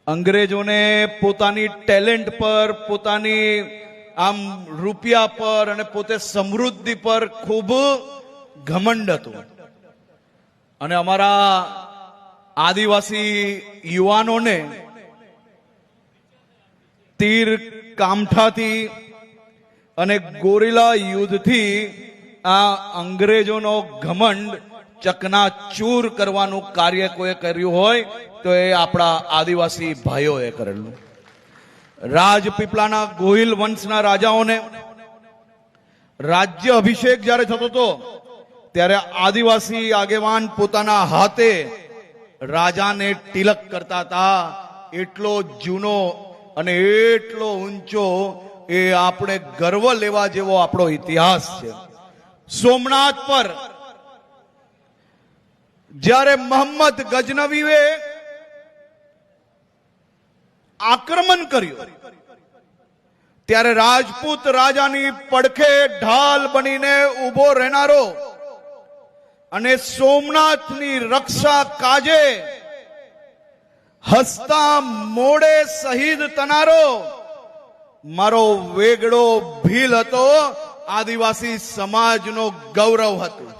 અંગ્રેજોને પોતાની ટેલેન્ટ પર, પોતાની આમ રૂપિયા પર અને પોતે સમૃદ્ધિ પર ખૂબ ઘમંડ હતું. અને અમારા આદિવાસી યુવાનોને તીર કામઠાથી અને ગોરીલા યુદ્ધથી આ અંગ્રેજોનો ઘમંડ ચકનાચૂર કરવાનું કાર્ય કોઈ કર્યું હોય તો એ આપણા આદિવાસી ભાઈઓએ કરેલું. રાજપીપળાના ગોહિલ વંશના રાજાઓને રાજ્ય અભિષેક જ્યારે થતો હતો ત્યારે આદિવાસી આગેવાન પોતાના હાથે રાજાને તિલક કરતા હતા. એટલો જૂનો અને એટલો ઊંચો એ આપણે ગર્વ લેવા જેવો આપણો ઇતિહાસ છે. સોમનાથ પર જ્યારે મોહમ્મદ ગજનવીએ આક્રમણ કર્યું ત્યારે રાજપૂત રાજાની પડખે ઢાલ બનીને ઉભો રહેનારો અને સોમનાથની રક્ષા કાજે હસતા મોડે શહીદ થનારો મારો વેગડો ભીલ હતો. આદિવાસી સમાજનો ગૌરવ હતું.